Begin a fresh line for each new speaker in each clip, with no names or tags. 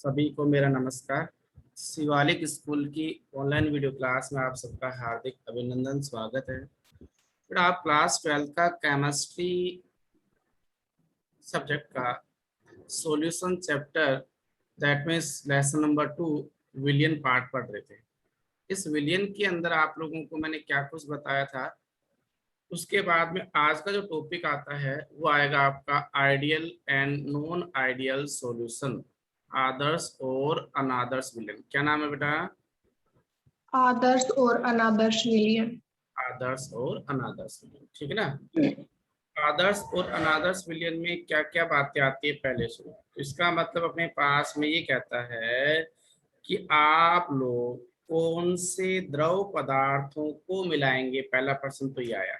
सभी को मेरा नमस्कार। शिवालिक स्कूल की ऑनलाइन वीडियो क्लास में आप सबका हार्दिक अभिनंदन, स्वागत है। फिर आप क्लास 12 का केमिस्ट्री सब्जेक्ट का solution chapter that means lesson number 2 विलियन पार्ट पढ़ रहे थे। इस विलियन के अंदर आप लोगों को मैंने क्या कुछ बताया था, उसके बाद में आज का जो टॉपिक आता है वो आएगा आपका ideal and non ideal solution, आदर्श और अनादर्श विलियन। क्या नाम है बेटा?
आदर्श और अनादर्श विलियन।
आदर्श और अनादर्श विलियन, ठीक है ना। आदर्श और अनादर्श विलियन में क्या क्या बातें आती है पहले सुनो। तो इसका मतलब अपने पास में ये कहता है कि आप लोग कौन से द्रव पदार्थों को मिलाएंगे। पहला प्रश्न तो ये आया।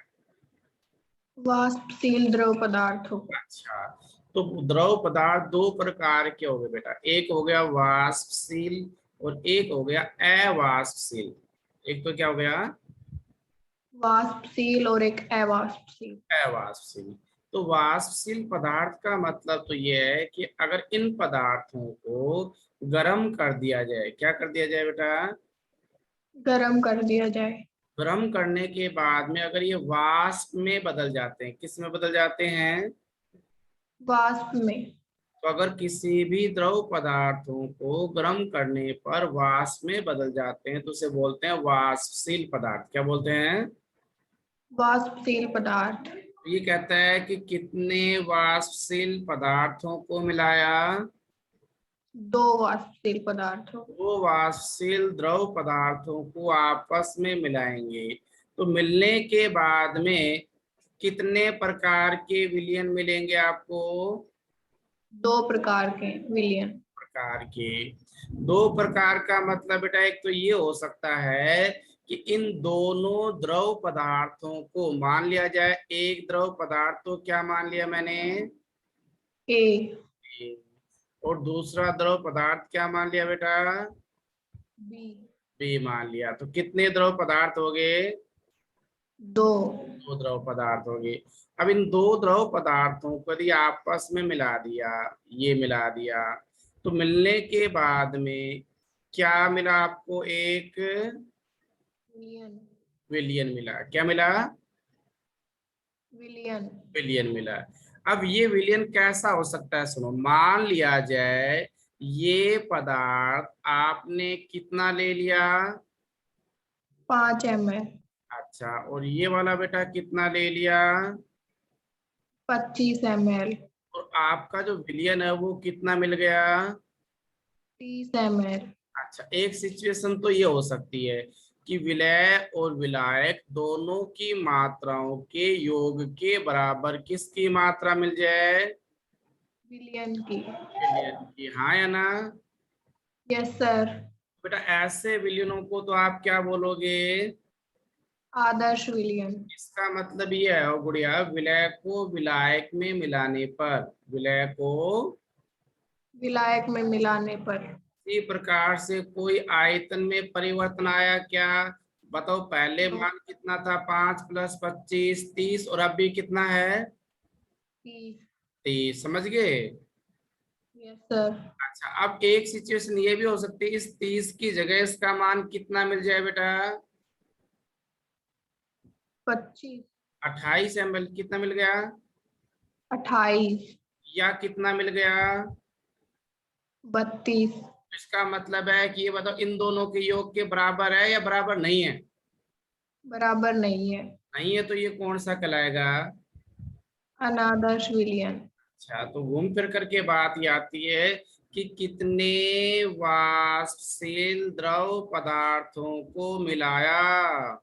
वाष्पशील द्रव पदार्थों।
अच्छा, तो द्रव पदार्थ दो प्रकार के हो गए बेटा, एक हो गया वाष्पशील और एक हो गया अवाष्पशील। एक तो क्या हो गया?
वाष्पशील और एक अवाष्पशील।
अवाष्पशील। तो वाष्पशील पदार्थ का मतलब तो ये है कि अगर इन पदार्थों को गर्म कर दिया जाए, क्या कर दिया जाए बेटा?
गर्म कर दिया जाए।
गर्म करने के बाद में अगर ये वाष्प में बदल जाते हैं, किस में बदल जाते हैं?
वाष्प में।
तो अगर किसी भी द्रव पदार्थों को गर्म करने पर वाष्प में बदल जाते हैं तो उसे बोलते हैं वाष्पशील पदार्थ। क्या बोलते हैं?
वाष्पशील पदार्थ।
ये कहता है कि कितने वाष्पशील पदार्थों को मिलाया?
दो वाष्पशील पदार्थों।
दो वाष्पशील द्रव पदार्थों को आपस में मिलाएंगे तो मिलने के बाद में कितने प्रकार के विलयन मिलेंगे आपको?
दो प्रकार के विलयन।
प्रकार के। दो प्रकार का मतलब बेटा एक तो ये हो सकता है कि इन दोनों द्रव पदार्थों को मान लिया जाए एक द्रव पदार्थ, तो क्या मान लिया मैंने?
ए।
A। और दूसरा द्रव पदार्थ क्या मान लिया बेटा?
बी।
बी मान लिया। तो कितने द्रव पदार्थ हो गए?
दो।
दो द्रव पदार्थ हो गए। अब इन दो द्रव पदार्थों को यदि आपस में मिला दिया, ये मिला दिया, तो मिलने के बाद में क्या मिला आपको? एक
विलियन।
विलियन मिला। क्या मिला?
विलियन।
विलियन मिला। अब ये विलियन कैसा हो सकता है सुनो। मान लिया जाए ये पदार्थ आपने कितना ले लिया?
5 ml।
अच्छा, और ये वाला बेटा कितना ले लिया?
25 ml।
और आपका जो विलियन है वो कितना मिल गया?
30 ml।
अच्छा, एक सिचुएशन तो ये हो सकती है कि विलय और विलायक दोनों की मात्राओं के योग के बराबर किसकी मात्रा मिल जाए?
विलियन की।
विलयन की। हाँ या ना?
Yes sir.
बेटा ऐसे विलयनों को तो आप क्या बोलोगे?
आदर्श विलियन।
इसका मतलब ये है गुड़िया, विलय को विलायक में मिलाने पर, विलय को
विलायक में मिलाने पर
इसी प्रकार से कोई आयतन में परिवर्तन आया क्या? बताओ। पहले
नो।
मान कितना था? 5 + 25 30, और अभी कितना है?
30।
30। समझ गए?
Yes sir.
अच्छा, अब एक सिचुएशन ये भी हो सकती है इस 30 की जगह इसका मान कितना मिल जाए बेटा?
25।
28 ml कितना मिल गया?
28।
या कितना मिल गया?
32।
इसका मतलब है कि ये बताओ इन दोनों के योग के बराबर है या बराबर नहीं है?
बराबर नहीं है।
नहीं है तो ये कौन सा कहलाएगा?
अनादर्श विलियन।
अच्छा, तो घूम फिर करके बात ये आती है कि कितने वाष्पशील द्रव पदार्थों को मिलाया?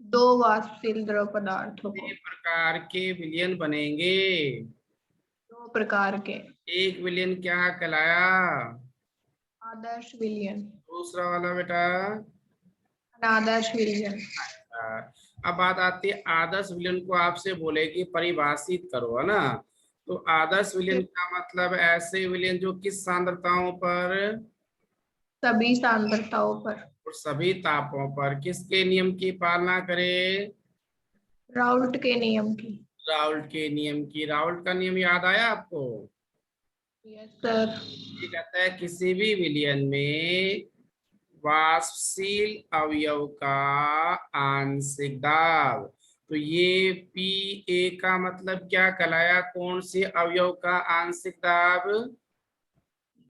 दो वाष्पशील द्रव पदार्थों को।
कितने प्रकार के विलयन बनेंगे?
दो प्रकार के।
एक विलयन क्या कहलाया?
आदर्श विलियन।
दूसरा वाला बेटा?
अनादर्श विलियन।
अच्छा, अब बात आती है आदर्श विलयन को आपसे बोले कि परिभाषित करो, है ना। तो आदर्श विलयन का मतलब ऐसे विलयन जो किस सांद्रताओं पर
सभी सांद्रताओं पर।
और सभी तापों पर किसके नियम की पालना करे?
राउल्ट के नियम की।
राउल्ट के नियम की। राउल्ट का नियम याद आया आपको?
Yes sir.
ये कहता है किसी भी विलयन में वाष्पशील अवयव का आंशिक दाब। तो ये पी ए का मतलब क्या कहलाया, कौन से अवयव का आंशिक दाब?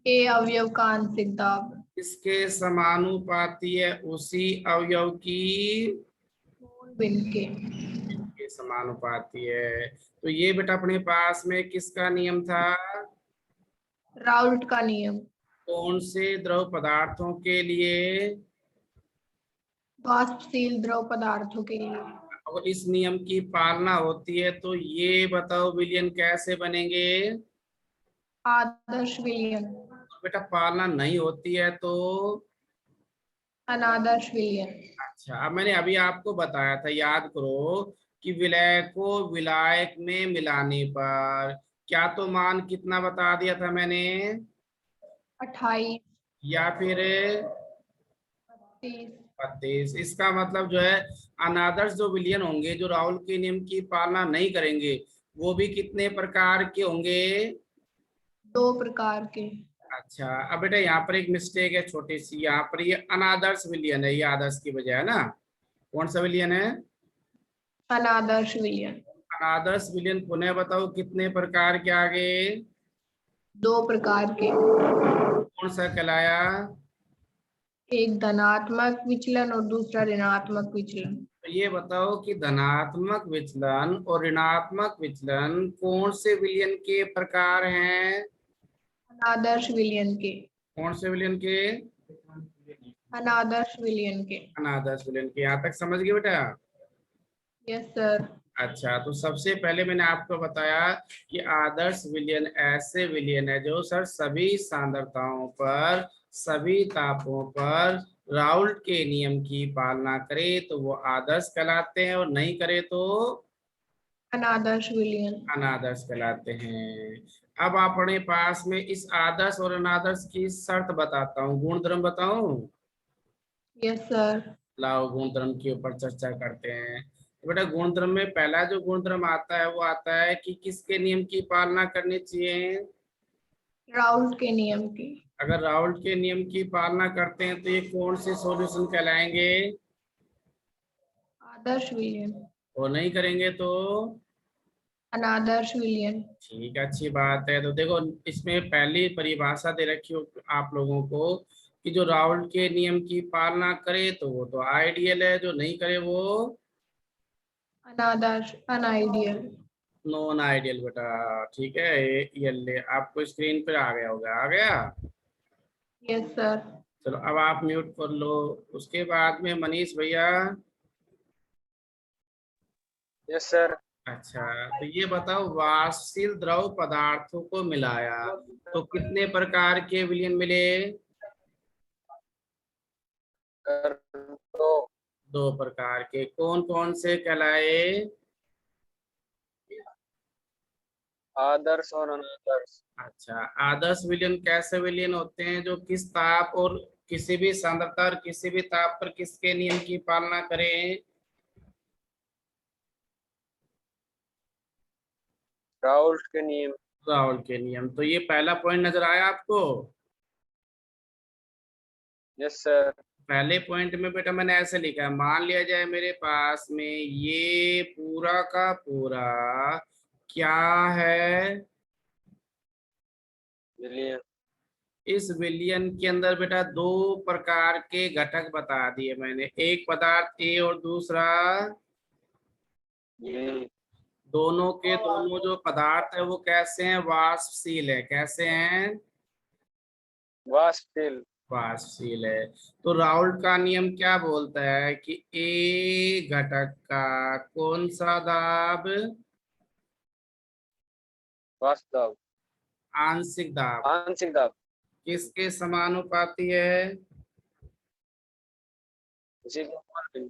ए अवयव का आंशिक दाब।
इसके समानुपाती है उसी अवयव की
बिन
के समानुपाती है। तो ये बेटा अपने पास में किसका नियम था?
राउल्ट का नियम।
कौन से द्रव पदार्थों के लिए?
वाष्पशील द्रव पदार्थों के लिए।
अगर इस नियम की पालना होती है तो ये बताओ विलयन कैसे बनेंगे?
आदर्श विलयन।
बेटा पालना नहीं होती है तो?
अनादर्श विलयन।
अच्छा, अब मैंने अभी आपको बताया था, याद करो कि विलय को विलायक में मिलाने पर क्या तो मान कितना बता दिया था मैंने?
28।
या फिर
30।
32। इसका मतलब जो है अनादर्श जो विलयन होंगे जो राहुल के नियम की पालना नहीं करेंगे वो भी कितने प्रकार के होंगे?
2 प्रकार के।
अच्छा, अब बेटा यहाँ पर एक मिस्टेक है छोटी सी, यहाँ पर ये अनादर्श विलयन है, ये आदर्श की बजाय है ना। कौन सा विलयन है?
अनादर्श विलयन।
अनादर्श विलयन पुनः बताओ कितने प्रकार के आगे?
2 प्रकार के।
कौन सा कहलाया?
एक धनात्मक विचलन और दूसरा ऋणात्मक विचलन।
तो ये बताओ कि धनात्मक विचलन और ऋणात्मक विचलन कौन से विलयन के प्रकार हैं?
अनादर्श विलयन के।
कौन से विलयन के?
अनादर्श विलयन के।
अनादर्श विलयन के। यहाँ तक समझ गए बेटा?
Yes sir.
अच्छा, तो सबसे पहले मैंने आपको बताया कि आदर्श विलयन ऐसे विलयन है जो सर सभी सांद्रताओं पर सभी तापों पर राउल्ट के नियम की पालना करे तो वो आदर्श कहलाते हैं, और नहीं करे तो
अनादर्श विलयन।
अनादर्श कहलाते हैं। अब अपने पास में इस आदर्श और अनादर्श की शर्त बताता हूँ, गुणधर्म बताऊं?
Yes sir.
लाओ गुणधर्म के ऊपर चर्चा करते हैं। तो बेटा गुणधर्म में पहला जो गुणधर्म आता है वो आता है कि किसके नियम की पालना करनी चाहिए?
राउल्ट के नियम की।
अगर राउल्ट के नियम की पालना करते हैं तो ये कौन से सॉल्यूशन कहलाएंगे?
आदर्श विलयन।
और नहीं करेंगे तो?
अनादर्श विलयन।
ठीक है, अच्छी बात है। तो देखो इसमें पहली परिभाषा दे रखी हो आप लोगों को कि जो राउल्ट के नियम की पालना करे तो वो तो आइडियल है, जो नहीं करे वो
अनादर्श अनआइडियल।
नॉन आइडियल बेटा। ठीक है, ये ले आपको स्क्रीन पर आ गया होगा, आ गया?
Yes sir.
चलो अब आप म्यूट कर लो। उसके बाद में मनीष भैया।
Yes sir.
अच्छा, तो ये बताओ वाष्पशील द्रव पदार्थों को मिलाया तो कितने प्रकार के विलयन मिले?
तो
2 प्रकार के। कौन कौन से कहलाए?
आदर्श और अनादर्श।
अच्छा, आदर्श विलयन कैसे विलयन होते हैं जो किस ताप और किसी भी सांद्रता और किसी भी ताप पर किसके नियम की पालना करें?
राउल्ट के नियम।
राहुल के नियम। तो ये पहला पॉइंट नजर आया आपको?
Yes sir.
पहले पॉइंट में बेटा मैंने ऐसे लिखा है, मान लिया जाए मेरे पास में ये पूरा का पूरा क्या है?
विलियन।
इस विलयन के अंदर बेटा 2 प्रकार के घटक बता दिए मैंने, एक पदार्थ ए और दूसरा
बी।
दोनों के दोनों जो पदार्थ है वो कैसे हैं? वाष्पशील है। कैसे हैं?
वाष्पशील।
वाष्पशील है। तो राउल्ट का नियम क्या बोलता है कि ए घटक का कौन सा दाब?
वास्तव।
आंशिक दाब
आंशिक दाब।
किसके समानुपाती है?
उसी को मार्टिन।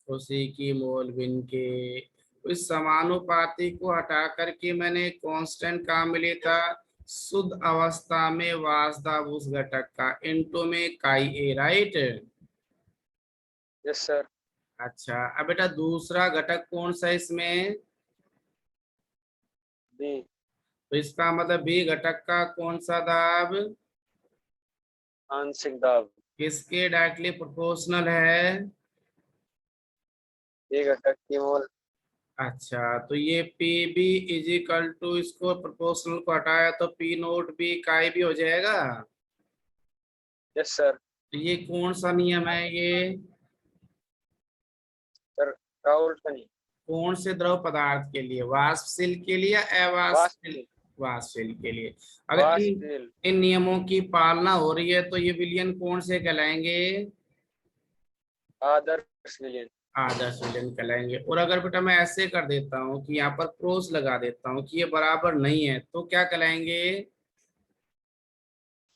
उसी की मोल भिन्न के। इस समानुपाती को हटा करके मैंने कांस्टेंट कहाँ मिले था? शुद्ध अवस्था में वाष्पदाब उस घटक का इनटू में काई ए, राइट?
Yes sir.
अच्छा, अब बेटा दूसरा घटक कौन सा इसमें?
बी।
तो इसका मतलब बी घटक का कौन सा दाब
आंशिक दाब
किसके डायरेक्टली प्रोपोर्शनल है?
ए घटक की मोल।
अच्छा, तो ये P B is equal to, इसको प्रोपोर्शनल को हटाया तो पी नोट बी इकाई भी हो जाएगा।
Yes sir.
तो ये कौन सा नियम है ये?
सर राहुल का नहीं,
कौन से द्रव पदार्थ के लिए, वाष्पशील के लिए या अवाष्पशील?
वाष्पशील।
वाष्पशील के लिए। अगर इन
वाष्पशील।
इन नियमों की पालना हो रही है तो ये विलयन कौन से कहलाएंगे?
आदर्श विलयन।
आदर्श विलयन कहलाएंगे। और अगर बेटा मैं ऐसे कर देता हूँ कि यहाँ पर क्रॉस लगा देता हूँ कि ये बराबर नहीं है तो क्या कहलाएंगे?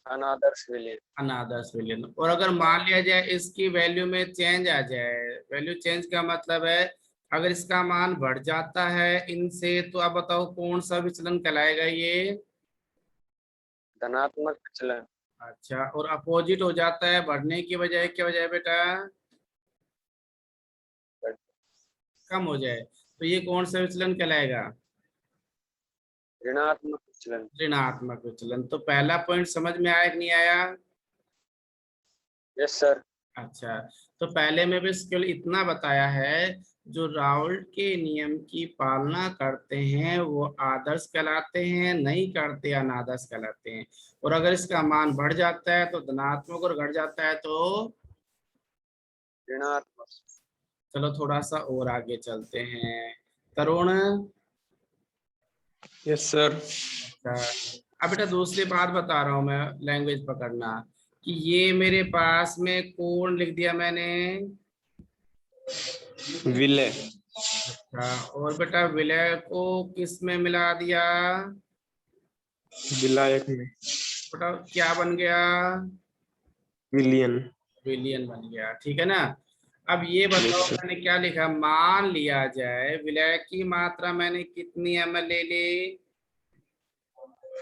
अनादर्श विलयन।
अनादर्श विलयन। और अगर मान लिया जाए इसकी वैल्यू में चेंज आ जाए, वैल्यू चेंज का मतलब है अगर इसका मान बढ़ जाता है इनसे, तो आप बताओ कौन सा विचलन कहलाएगा ये?
धनात्मक विचलन।
अच्छा, और अपोजिट हो जाता है बढ़ने की बजाय, क्या बजाय बेटा? कम हो जाए, तो ये कौन सा विचलन कहलाएगा?
ऋणात्मक विचलन।
ऋणात्मक विचलन। तो पहला पॉइंट समझ में आया कि नहीं आया?
Yes sir.
अच्छा, तो पहले में बस केवल इतना बताया है, जो राउल्ट के नियम की पालना करते हैं वो आदर्श कहलाते हैं, नहीं करते अनादर्श कहलाते हैं। और अगर इसका मान बढ़ जाता है तो धनात्मक और घट जाता है तो?
ऋणात्मक।
चलो थोड़ा सा और आगे चलते हैं। तरुण।
Yes sir.
अच्छा, अब बेटा दूसरी बात बता रहा हूँ मैं, लैंग्वेज पकड़ना, कि ये मेरे पास में कौन लिख दिया मैंने?
विलय।
अच्छा, और बेटा विलय को किस में मिला दिया?
विलायक में।
बेटा क्या बन गया?
विलियन।
विलियन बन गया, ठीक है ना। अब ये बताओ
Yes, sir.
मैंने क्या लिखा, मान लिया जाए विलय की मात्रा मैंने कितनी ml ले ली,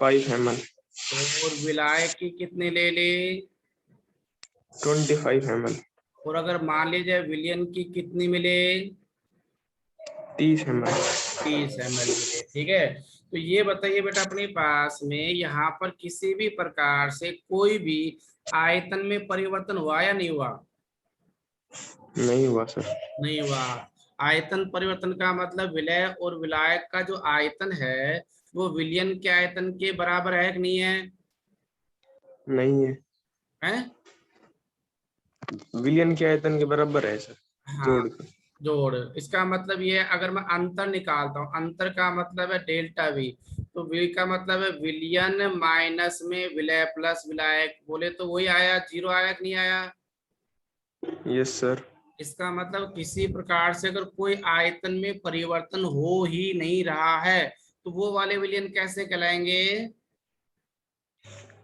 5 ml।
और विलायक की कितनी ले ली,
25 ml।
और अगर मान लिया जाए विलियन की कितनी मिले,
30 ml।
30 ml मिले, ठीक है। तो ये बताइए बेटा अपने पास में यहाँ पर किसी भी प्रकार से कोई भी आयतन में परिवर्तन हुआ या नहीं हुआ?
नहीं हुआ सर।
नहीं हुआ। आयतन परिवर्तन का मतलब विलय और विलायक का जो आयतन है वो विलयन के आयतन के बराबर है कि नहीं है?
नहीं है।
हैं?
विलियन के आयतन के बराबर है सर।
हाँ,
जोड़ कर।
जोड़। इसका मतलब ये है, अगर मैं अंतर निकालता हूँ, अंतर का मतलब है डेल्टा वी, तो वी का मतलब है विलयन माइनस में विलय प्लस विलायक, बोले तो वही आया, जीरो आया कि नहीं आया?
Yes sir.
इसका मतलब किसी प्रकार से अगर कोई आयतन में परिवर्तन हो ही नहीं रहा है तो वो वाले विलयन कैसे कहलाएंगे?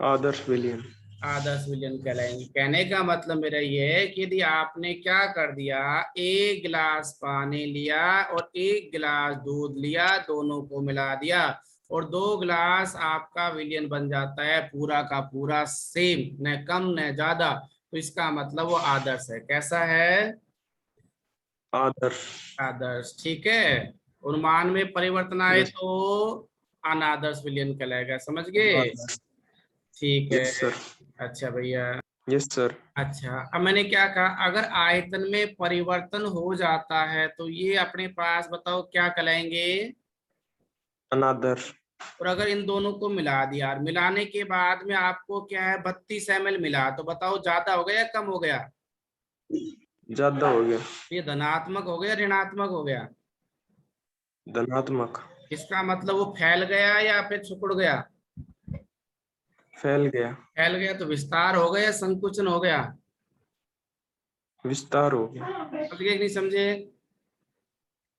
आदर्श विलियन।
आदर्श विलयन कहलाएंगे। कहने का मतलब मेरा ये है कि यदि आपने क्या कर दिया, एक गिलास पानी लिया और एक गिलास दूध लिया, दोनों को मिला दिया और 2 गिलास आपका विलयन बन जाता है पूरा का पूरा सेम, न कम न ज्यादा, तो इसका मतलब वो आदर्श है। कैसा है?
आदर्श।
आदर्श, ठीक है। और मान में परिवर्तन आए
यस।
तो अनादर्श विलयन कहलाएगा, समझ गए? ठीक है।
Yes sir.
अच्छा भैया।
Yes sir.
अच्छा, अब मैंने क्या कहा, अगर आयतन में परिवर्तन हो जाता है तो ये अपने पास बताओ क्या कहलाएंगे?
अनादर्श।
और अगर इन दोनों को मिला दिया और मिलाने के बाद में आपको क्या है 32 ml मिला, तो बताओ ज्यादा हो गया या कम हो गया?
ज्यादा हो गया।
ये धनात्मक हो गया ऋणात्मक हो गया?
धनात्मक।
इसका मतलब वो फैल गया या फिर सिकुड़ गया?
फैल गया।
फैल गया, तो विस्तार हो गया या संकुचन हो गया?
विस्तार हो गया।
समझ गए कि नहीं समझे?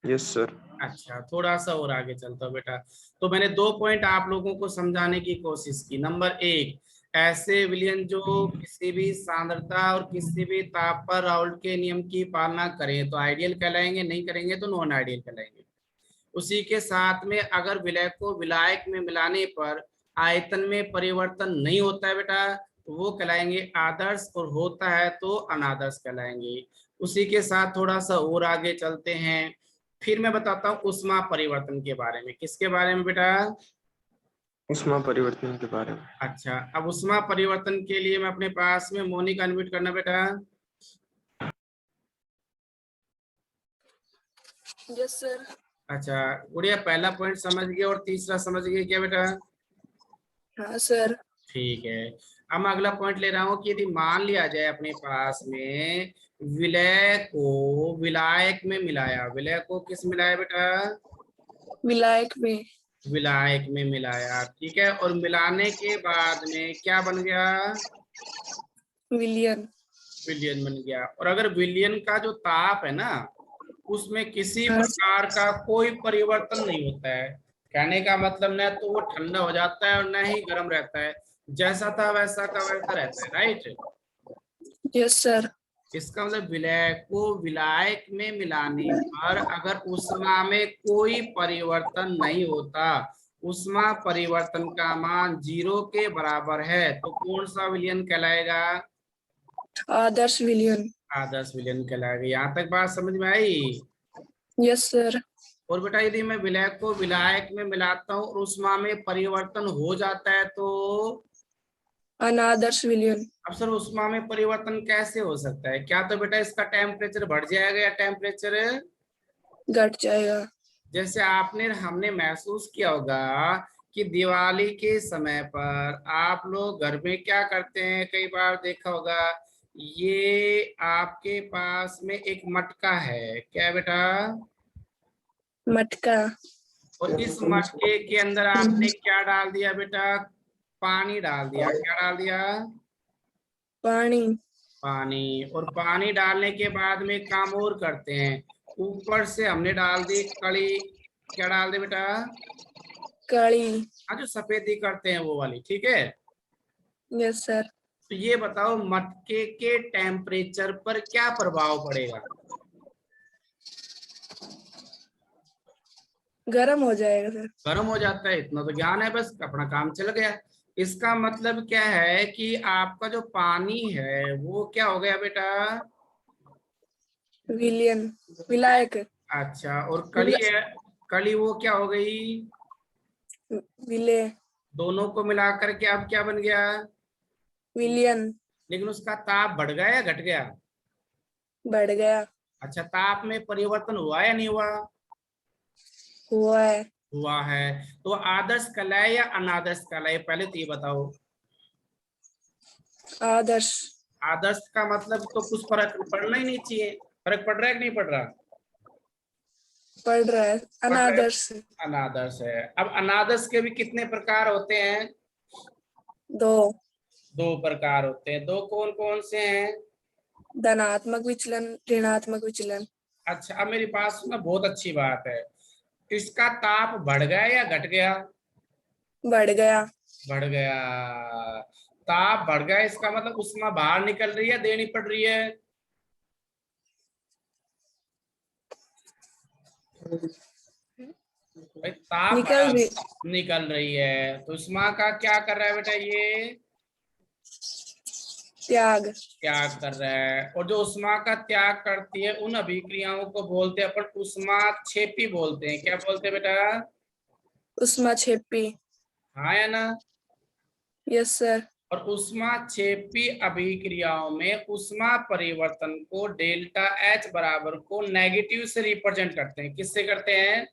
Yes sir.
अच्छा, थोड़ा सा और आगे चलता हूं बेटा। तो मैंने 2 पॉइंट आप लोगों को समझाने की कोशिश की। नंबर 1, ऐसे विलयन जो किसी भी सांद्रता और किसी भी ताप पर राउल्ट के नियम की पालना करें तो आइडियल कहलाएंगे, नहीं करेंगे तो नॉन आइडियल कहलाएंगे। उसी के साथ में अगर विलय को विलायक में मिलाने पर आयतन में परिवर्तन नहीं होता है बेटा तो वो कहलाएंगे आदर्श, और होता है तो अनादर्श कहलाएंगे। उसी के साथ थोड़ा सा और आगे चलते हैं। फिर मैं बताता हूँ उष्मा परिवर्तन के बारे में। किसके बारे में बेटा?
उष्मा परिवर्तन के बारे में।
अच्छा, अब उष्मा परिवर्तन के लिए मैं अपने पास में मोनिका अनम्यूट करना बेटा।
Yes sir.
अच्छा गुड़िया, पहला पॉइंट समझ गए और तीसरा समझ गए क्या बेटा?
हाँ सर।
ठीक है। अब मैं अगला पॉइंट ले रहा हूँ कि यदि मान लिया जाए अपने पास में विलय को विलायक में मिलाया, विलय को किस मिलाया बेटा?
विलायक में।
विलायक में मिलाया, ठीक है। और मिलाने के बाद में क्या बन गया?
विलियन।
विलयन बन गया। और अगर विलयन का जो ताप है ना, उसमें किसी
हाँ
प्रकार का कोई परिवर्तन नहीं होता है। कहने का मतलब न तो वो ठंडा हो जाता है और न ही गर्म रहता है, जैसा था वैसा का वैसा रहता है, राइट।
Yes sir.
इसका मतलब विलय को विलायक में मिलाने पर अगर ऊष्मा में कोई परिवर्तन नहीं होता, ऊष्मा परिवर्तन का मान 0 के बराबर है, तो कौन सा विलयन कहलाएगा?
आदर्श विलियन।
आदर्श विलयन कहलाएगा। यहाँ तक बात समझ में आई?
Yes sir.
और बेटा यदि मैं विलय को विलायक में मिलाता हूँ और ऊष्मा में परिवर्तन हो जाता है तो?
अनादर्श विलियन।
अब सर ऊष्मा में परिवर्तन कैसे हो सकता है? क्या तो बेटा इसका टेम्परेचर बढ़ जाएगा या टेम्परेचर
घट जाएगा?
जैसे आपने हमने महसूस किया होगा कि दिवाली के समय पर आप लोग घर में क्या करते हैं, कई बार देखा होगा, ये आपके पास में एक मटका है, क्या बेटा?
मटका।
और इस मटके के अंदर आपने क्या डाल दिया बेटा? पानी डाल दिया। क्या डाल दिया?
पानी।
पानी। और पानी डालने के बाद में काम और करते हैं, ऊपर से हमने डाल दी कड़ी। क्या डाल दे बेटा?
कड़ी।
हाँ, जो सफेदी करते हैं वो वाली, ठीक है।
Yes sir.
तो ये बताओ मटके के टेम्परेचर पर क्या प्रभाव पड़ेगा?
गर्म हो जाएगा सर।
गर्म हो जाता है, इतना तो ज्ञान है, बस अपना काम चल गया। इसका मतलब क्या है कि आपका जो पानी है वो क्या हो गया बेटा?
विलियन। विलायक।
अच्छा, और कली है, कली वो क्या हो गई?
विले।
दोनों को मिलाकर के अब क्या बन गया?
विलियन।
लेकिन उसका ताप बढ़ गया या घट गया?
बढ़ गया।
अच्छा, ताप में परिवर्तन हुआ या नहीं हुआ?
हुआ है।
हुआ है। तो आदर्श कलाए या अनादर्श कलाए, पहले तो ये बताओ।
आदर्श।
आदर्श का मतलब तो कुछ फर्क पड़ना ही नहीं चाहिए। फर्क पड़ रहा है कि नहीं पड़ रहा?
पढ़ रहा है।
पड़ रहा है।
अनादर्श।
अनादर्श है। अब अनादर्श के भी कितने प्रकार होते हैं?
दो।
2 प्रकार होते हैं। 2 कौन कौन से हैं?
धनात्मक विचलन, ऋणात्मक विचलन।
अच्छा, अब मेरी बात सुनना, बहुत अच्छी बात है। इसका ताप बढ़ गया या घट गया?
बढ़ गया।
बढ़ गया। ताप बढ़ गया, इसका मतलब उष्मा बाहर निकल रही है, देनी पड़ रही है? भाई ताप
निकल रही।
निकल रही है, तो उष्मा का क्या कर रहा है बेटा? ये
त्याग।
त्याग कर रहा है। और जो उष्मा का त्याग करती है उन अभिक्रियाओं को बोलते हैं अपन उष्माक्षेपी बोलते हैं। क्या बोलते हैं बेटा?
उष्माक्षेपी।
हाँ या ना?
Yes sir.
और उष्माक्षेपी अभिक्रियाओं में उष्मा परिवर्तन को डेल्टा एच बराबर को नेगेटिव से रिप्रेजेंट करते हैं। किससे करते हैं?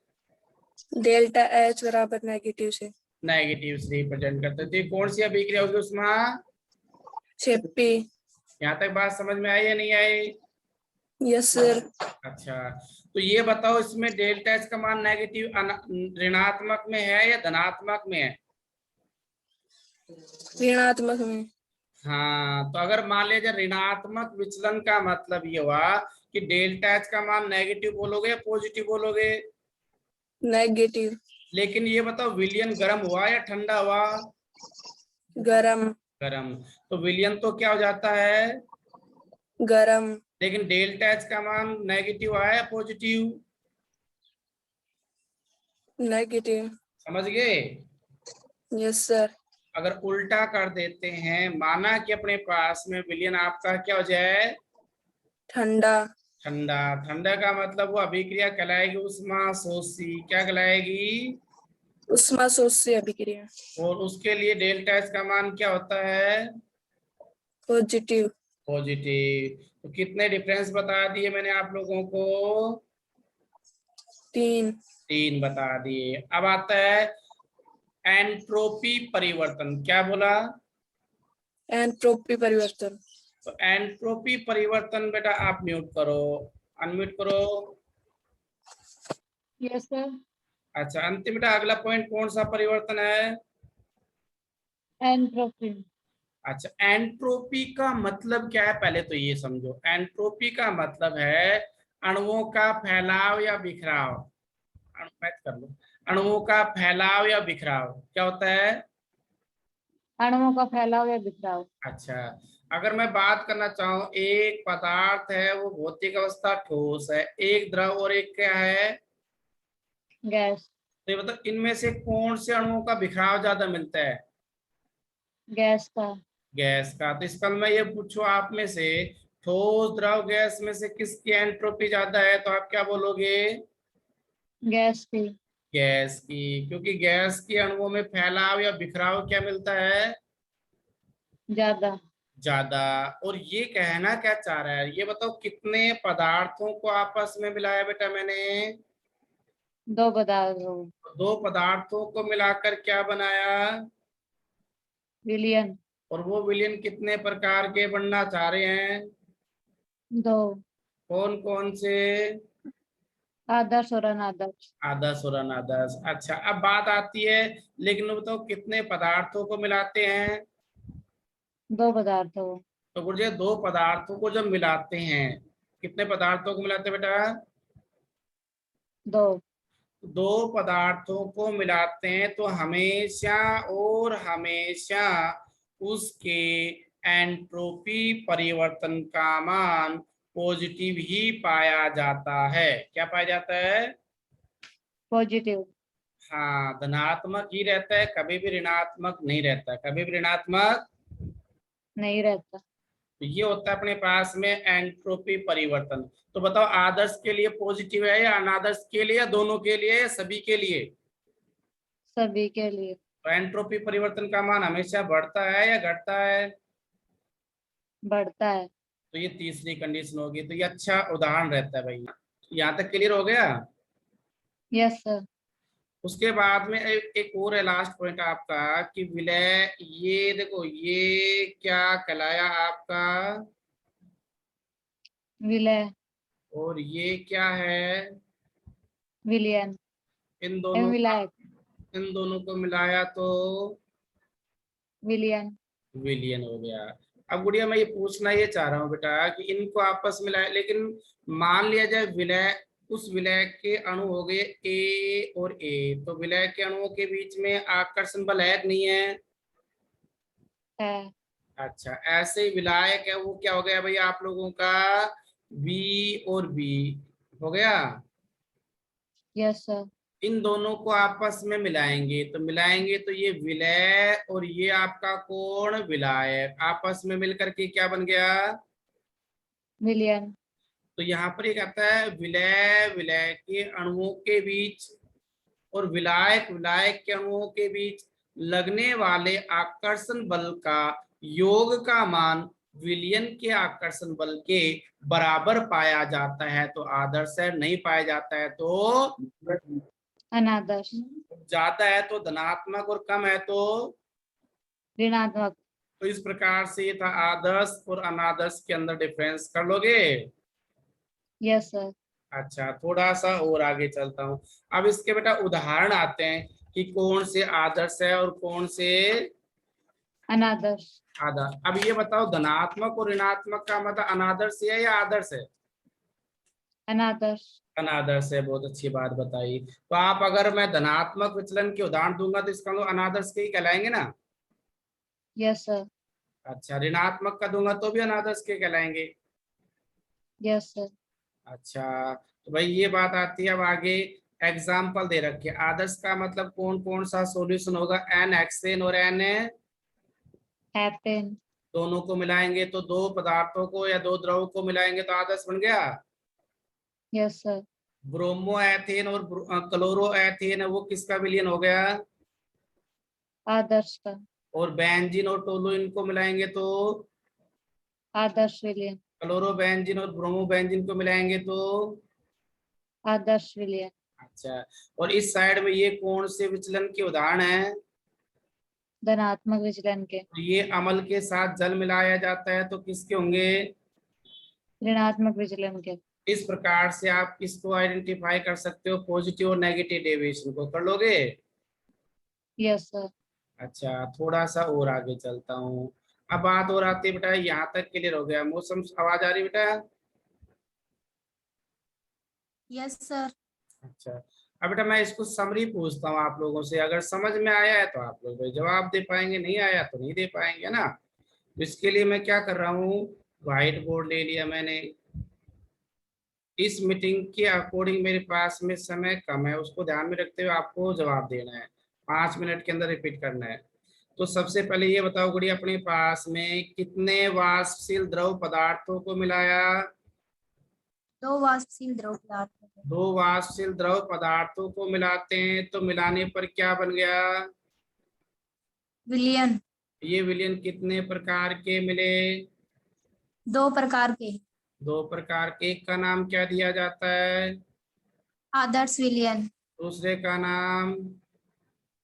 डेल्टा एच बराबर नेगेटिव से।
नेगेटिव से रिप्रेजेंट करते हैं। तो ये कौन सी अभिक्रिया होगी? उष्मा
क्षेपी।
यहाँ तक बात समझ में आई या नहीं आई?
Yes sir.
अच्छा, तो ये बताओ इसमें डेल्टा एच का मान नेगेटिव ऋणात्मक में है या धनात्मक में है?
ऋणात्मक में।
हाँ, तो अगर मान लिया जाए ऋणात्मक विचलन का मतलब ये हुआ कि डेल्टा एच का मान नेगेटिव बोलोगे या पॉजिटिव बोलोगे?
नेगेटिव।
लेकिन ये बताओ विलयन गर्म हुआ या ठंडा हुआ?
गरम।
गर्म। तो विलयन तो क्या हो जाता है?
गरम।
लेकिन डेल्टा एच का मान नेगेटिव आया या पॉजिटिव?
नेगेटिव।
समझ गए?
Yes sir.
अगर उल्टा कर देते हैं, माना कि अपने पास में विलयन आपका क्या हो जाए?
ठंडा।
ठंडा। ठंडा का मतलब वो अभिक्रिया कहलाएगी उष्मा शोषी। क्या कहलाएगी?
उष्मा शोष्य अभिक्रिया।
और उसके लिए डेल्टा एच का मान क्या होता है?
पॉजिटिव।
पॉजिटिव। तो कितने डिफरेंस बता दिए मैंने आप लोगों को?
3।
3 बता दिए। अब आता है एंट्रोपी परिवर्तन। क्या बोला?
एंट्रोपी परिवर्तन।
तो एंट्रोपी परिवर्तन बेटा आप म्यूट करो, अनम्यूट करो।
Yes sir.
अच्छा अंतिम बेटा अगला पॉइंट कौन सा परिवर्तन है?
एंट्रोपी।
अच्छा एंट्रोपी का मतलब क्या है पहले तो ये समझो। एंट्रोपी का मतलब है अणुओं का फैलाव या बिखराव। मैच कर लो। अणुओं का फैलाव या बिखराव क्या होता है?
अणुओं का फैलाव या बिखराव।
अच्छा अगर मैं बात करना चाहूं, एक पदार्थ है वो भौतिक अवस्था ठोस है, एक द्रव और एक क्या है?
गैस।
तो ये मतलब इनमें से कौन से अणुओं का बिखराव ज्यादा मिलता है?
गैस का।
गैस का। तो इसका मैं ये पूछूं आप में से, ठोस द्रव गैस में से किसकी एंट्रोपी ज्यादा है, तो आप क्या बोलोगे?
गैस की।
गैस की, क्योंकि गैस के अणुओं में फैलाव या बिखराव क्या मिलता है?
ज्यादा।
ज्यादा। और ये कहना क्या चाह रहा है, ये बताओ कितने पदार्थों को आपस में मिलाया बेटा मैंने?
2 पदार्थों।
2 पदार्थों को मिलाकर क्या बनाया?
विलयन।
और वो विलयन कितने प्रकार के बनना चाह रहे हैं?
2।
कौन कौन से?
आदर्श और अनादर्श।
आदर्श और अनादर्श। अच्छा अब बात आती है, लेकिन बताओ कितने पदार्थों को मिलाते हैं?
2 पदार्थों।
तो गुरुजी 2 पदार्थों को जब मिलाते हैं, कितने पदार्थों को मिलाते हैं बेटा?
2।
2 पदार्थों को मिलाते हैं तो हमेशा और हमेशा उसके एंट्रोपी परिवर्तन का मान पॉजिटिव ही पाया जाता है। क्या पाया जाता है?
पॉजिटिव।
हाँ धनात्मक ही रहता है, कभी भी ऋणात्मक नहीं रहता, कभी भी ऋणात्मक
नहीं रहता।
तो ये होता है अपने पास में एंट्रोपी परिवर्तन। तो बताओ आदर्श के लिए पॉजिटिव है या अनादर्श के लिए, या दोनों के लिए, या सभी के लिए?
सभी के लिए।
तो एंट्रोपी परिवर्तन का मान हमेशा बढ़ता है या घटता है?
बढ़ता है।
तो ये तीसरी कंडीशन होगी। तो ये अच्छा उदाहरण रहता है भाई। यहाँ तक क्लियर हो गया?
Yes sir.
उसके बाद में एक और है लास्ट पॉइंट आपका कि विलय। ये देखो ये क्या कहलाया आपका?
विलय।
और ये क्या है?
विलयन।
इन दोनों का,
विलायक।
इन दोनों को मिलाया तो
विलयन।
विलियन हो गया। अब गुड़िया मैं ये पूछना ये चाह रहा हूँ बेटा कि इनको आपस में मिलाए, लेकिन मान लिया जाए विलय, उस विलय के अणु हो गए ए और ए, तो विलय के अणुओं के बीच में आकर्षण बल है कि नहीं है?
है।
अच्छा ऐसे ही विलायक है वो क्या हो गया भाई आप लोगों का? बी और बी हो गया।
Yes sir.
इन दोनों को आपस में मिलाएंगे, तो मिलाएंगे तो ये विलय और ये आपका कोण विलायक आपस में मिलकर के क्या बन गया?
विलयन।
तो यहाँ पर ये कहता है विलय विलय के अणुओं के बीच और विलायक विलायक के अणुओं के बीच लगने वाले आकर्षण बल का योग का मान विलयन के आकर्षण बल के बराबर पाया जाता है तो आदर्श है, नहीं पाया जाता है तो
अनादर्श।
ज्यादा है तो धनात्मक और कम है तो।
ऋणात्मक।
तो इस प्रकार से ये था आदर्श और अनादर्श के अंदर डिफरेंस। कर लोगे?
Yes sir.
अच्छा थोड़ा सा और आगे चलता हूँ। अब इसके बेटा उदाहरण आते हैं कि कौन से आदर्श है और कौन से
अनादर्श।
आदर्श। अब ये बताओ धनात्मक और ऋणात्मक का मतलब अनादर्श है या आदर्श है?
अनादर्श।
अनादर्श है। बहुत अच्छी बात बताई। तो आप अगर मैं धनात्मक विचलन के उदाहरण दूंगा तो इसका मतलब अनादर्श के ही कहलाएंगे ना?
Yes sir.
अच्छा ऋणात्मक का दूंगा तो भी अनादर्श के कहलाएंगे।
Yes sir.
अच्छा तो भाई ये बात आती है। अब आगे एग्जाम्पल दे रखे आदर्श का मतलब कौन कौन सा सॉल्यूशन होगा? एन हेक्सेन और एन
हेप्टेन।
दोनों को मिलाएंगे तो 2 पदार्थों को या 2 द्रवों को मिलाएंगे तो आदर्श बन गया।
Yes sir.
ब्रोमो एथेन और क्लोरो एथेन है, वो किसका विलयन हो गया?
आदर्श का।
और बेंजीन और टोलुइन को मिलाएंगे तो
आदर्श विलयन।
क्लोरो बेंजीन और ब्रोमो बेंजीन को मिलाएंगे तो
आदर्श विलयन।
अच्छा, और इस साइड में ये कौन से विचलन के उदाहरण है?
धनात्मक विचलन के।
ये अम्ल के साथ जल मिलाया जाता है तो किसके होंगे?
ऋणात्मक विचलन के।
इस प्रकार से आप किसको आइडेंटिफाई कर सकते हो, पॉजिटिव और नेगेटिव डेविएशन को? कर लोगे?
Yes sir.
अच्छा, थोड़ा सा और आगे चलता हूँ। अब बात और आती है बेटा, यहाँ तक क्लियर हो गया? मौसम आवाज आ रही बेटा?
Yes sir.
अच्छा, अब बेटा मैं इसको समरी पूछता हूँ आप लोगों से, अगर समझ में आया है तो आप लोग जवाब दे पाएंगे, नहीं आया तो नहीं दे पाएंगे ना। तो इसके लिए मैं क्या कर रहा हूँ, व्हाइट बोर्ड ले लिया मैंने। इस मीटिंग के अकॉर्डिंग मेरे पास में समय कम है, उसको ध्यान में रखते हुए आपको जवाब देना है, 5 मिनट के अंदर रिपीट करना है। तो सबसे पहले ये बताओ गुड़िया, अपने पास में कितने वाष्पशील द्रव पदार्थों को मिलाया?
2 वाष्पशील द्रव पदार्थों को।
2 वाष्पशील द्रव पदार्थों को मिलाते हैं तो मिलाने पर क्या बन गया?
विलयन।
ये विलयन कितने प्रकार के मिले?
2 प्रकार के।
2 प्रकार के। एक का नाम क्या दिया जाता है?
आदर्श विलयन।
दूसरे का नाम?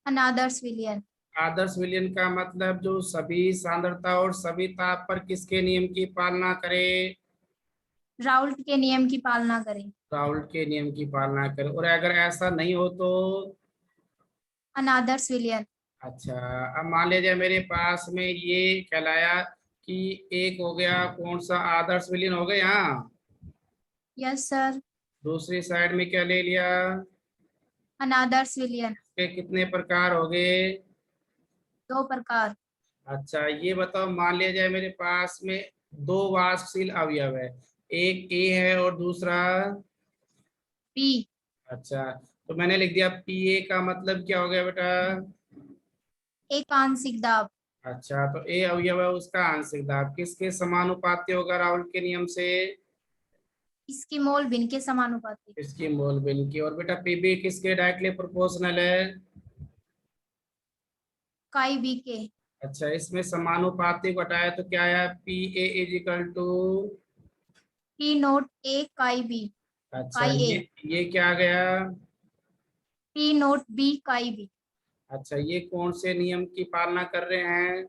अनादर्श विलयन।
आदर्श विलयन का मतलब जो सभी सांद्रता और सभी ताप पर किसके नियम की पालना करे?
राउल्ट के नियम की पालना करें।
राउल्ट के नियम की पालना करे। और अगर ऐसा नहीं हो तो?
अनादर्श विलयन।
अच्छा, अब मान लीजिए मेरे पास में ये कहलाया कि एक हो गया कौन सा, आदर्श विलयन हो गया।
Yes sir.
दूसरी साइड में क्या ले लिया?
अनादर्श विलयन।
के कितने प्रकार हो गए?
2 प्रकार।
अच्छा, ये बताओ, मान लिया जाए मेरे पास में 2 वाष्पशील अवयव है, एक ए है और दूसरा
पी।
अच्छा, तो मैंने लिख दिया पी ए, का मतलब क्या हो गया बेटा?
एक आंशिक दाब।
अच्छा, तो ए अवयव है, उसका आंशिक दाब किसके समानुपाती होगा राउल्ट के नियम से?
इसकी मोल भिन्न के समानुपाती।
इसकी मोल बिन की। और बेटा पीबी किसके डायरेक्टली प्रोपोर्शनल है?
काई बी के।
अच्छा, इसमें समानुपाती को हटाया तो क्या आया? P A is equal to?
P naught A chi B.
अच्छा,
काई ए।
ये क्या आ गया?
P naught B chi B.
अच्छा, ये कौन से नियम की पालना कर रहे हैं?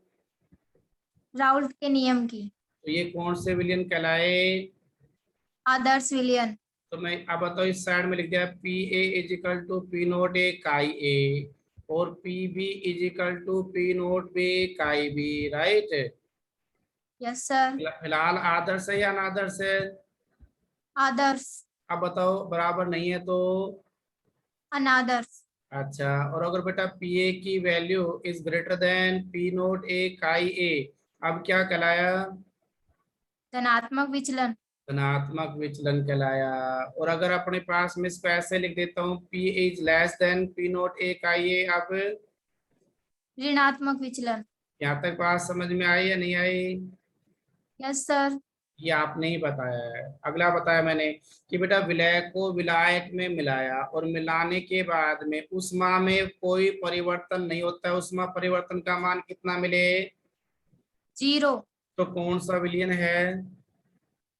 राउल्ट के नियम की।
तो ये कौन से विलयन कहलाए?
आदर्श विलयन।
तो मैं अब बताओ, इस साइड में लिख दिया P A is equal to P naught A chi A और P B is equal to P naught B chi B, right?
Yes sir.
फिलहाल आदर्श है या अनादर्श है?
आदर्श।
अब बताओ, बराबर नहीं है तो?
अनादर्श।
अच्छा, और अगर बेटा पी ए की value is greater than P naught A chi A, अब क्या कहलाया?
धनात्मक विचलन।
धनात्मक विचलन कहलाया। और अगर अपने पास में इसको ऐसे लिख देता हूँ, P is less than P naught A का ये, अब
ऋणात्मक विचलन।
यहाँ तक बात समझ में आई या नहीं आई?
Yes sir.
ये आपने ही बताया है। अगला बताया मैंने कि बेटा विलय को विलायक में मिलाया और मिलाने के बाद में उष्मा में कोई परिवर्तन नहीं होता है, उष्मा परिवर्तन का मान कितना मिले?
0।
तो कौन सा विलयन है?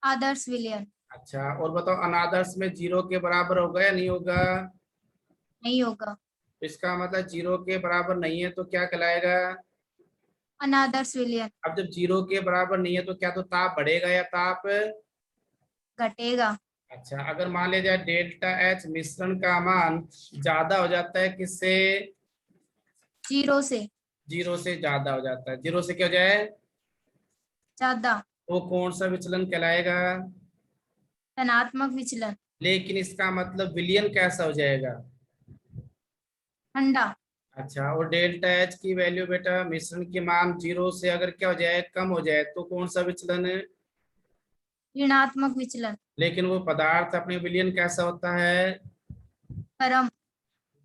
आदर्श विलयन।
अच्छा, और बताओ अनादर्श में 0 के बराबर होगा या नहीं होगा?
नहीं होगा।
इसका मतलब 0 के बराबर नहीं है तो क्या कहलाएगा?
अनादर्श विलयन।
अब जब 0 के बराबर नहीं है तो क्या तो ताप बढ़ेगा या ताप
घटेगा।
अच्छा, अगर मान लिया जाए डेल्टा एच मिश्रण का मान ज्यादा हो जाता है किससे?
0 से।
0 से ज्यादा हो जाता है। 0 से क्या हो जाए?
ज्यादा।
तो कौन सा विचलन कहलाएगा?
धनात्मक विचलन।
लेकिन इसका मतलब विलयन कैसा हो जाएगा?
ठंडा।
अच्छा, और डेल्टा एच की वैल्यू बेटा मिश्रण के मान 0 से अगर क्या हो जाए, कम हो जाए, तो कौन सा विचलन है?
ऋणात्मक विचलन।
लेकिन वो पदार्थ अपने विलयन कैसा होता है?
परम।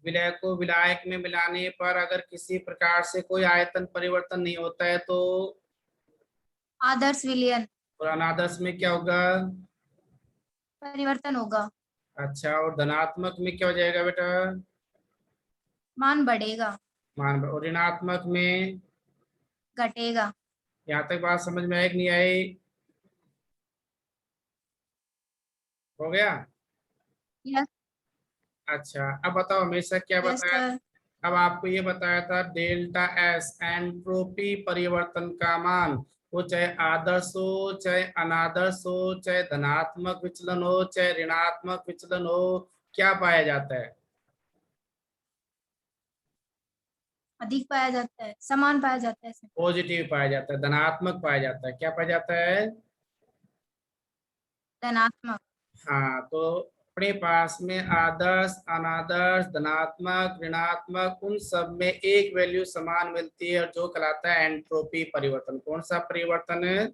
विलय को विलायक में मिलाने पर अगर किसी प्रकार से कोई आयतन परिवर्तन नहीं होता है तो?
आदर्श विलयन।
और अनादर्श में क्या होगा?
परिवर्तन होगा।
अच्छा, और धनात्मक में क्या हो जाएगा बेटा?
मान बढ़ेगा,
मान, और ऋणात्मक में?
घटेगा।
यहाँ तक बात समझ में आई कि नहीं आई? हो गया?
यस
अच्छा, अब बताओ हमेशा क्या
यस
बताया?
सर।
अब आपको ये बताया था डेल्टा एस एंट्रोपी परिवर्तन का मान, वो चाहे आदर्श हो, चाहे अनादर्श हो, चाहे धनात्मक विचलन हो, चाहे ऋणात्मक विचलन हो, क्या पाया जाता है?
अधिक पाया जाता है, समान पाया जाता है सर।
पॉजिटिव पाया जाता है, धनात्मक पाया जाता है। क्या पाया जाता है?
धनात्मक।
हाँ, तो अपने पास में आदर्श, अनादर्श, धनात्मक, ऋणात्मक, उन सब में एक वैल्यू समान मिलती है, और जो कहलाता है एंट्रोपी परिवर्तन। कौन सा परिवर्तन है?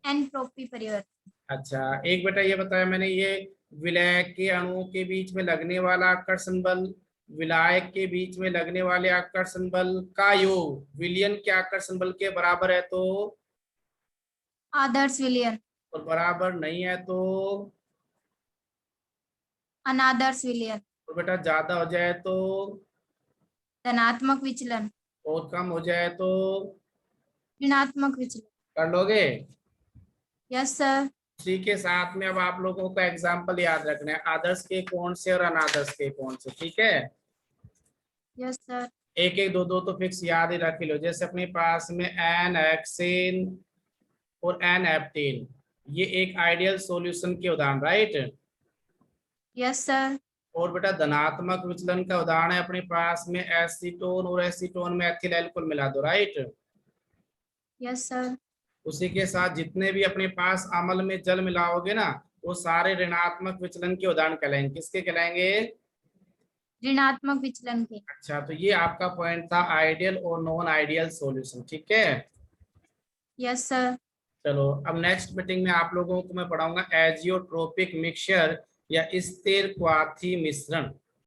एंट्रोपी परिवर्तन।
अच्छा, एक बेटा ये बताया मैंने, ये विलायक के अणुओं के बीच में लगने वाला आकर्षण बल, विलायक के बीच में लगने वाले आकर्षण बल का योग विलयन के आकर्षण बल के बराबर है तो,
आदर्श विलयन।
और बराबर नहीं है तो,
अनादर्श विलयन।
और बेटा ज्यादा हो जाए तो,
धनात्मक विचलन।
और कम हो जाए तो?
ऋणात्मक विचलन।
कर लोगे?
Yes sir.
इसी के साथ में अब आप लोगों को एग्जाम्पल याद रखना है, आदर्श के कोण से और अनादर्श के कोण से। ठीक है?
Yes sir.
एक एक दो दो तो फिक्स याद ही रख लो। जैसे अपने पास में एन हेक्सेन और एन हेप्टेन, ये एक आइडियल सॉल्यूशन के उदाहरण, राइट?
Yes sir.
और बेटा धनात्मक विचलन का उदाहरण है अपने पास में एसीटोन और एसीटोन में एथिल एल्कोहल मिला दो, राइट?
Yes sir.
उसी के साथ जितने भी अपने पास अम्ल में जल मिलाओगे ना, वो सारे ऋणात्मक विचलन के उदाहरण कहलाएंगे। किसके कहलाएंगे?
ऋणात्मक विचलन के।
अच्छा, तो ये आपका पॉइंट था, आइडियल और नॉन आइडियल सॉल्यूशन। ठीक है?
Yes sir.
चलो, अब नेक्स्ट मीटिंग में आप लोगों को मैं पढ़ाऊंगा एजियोट्रोपिक मिक्सचर या स्थिर क्वाथी मिश्रण।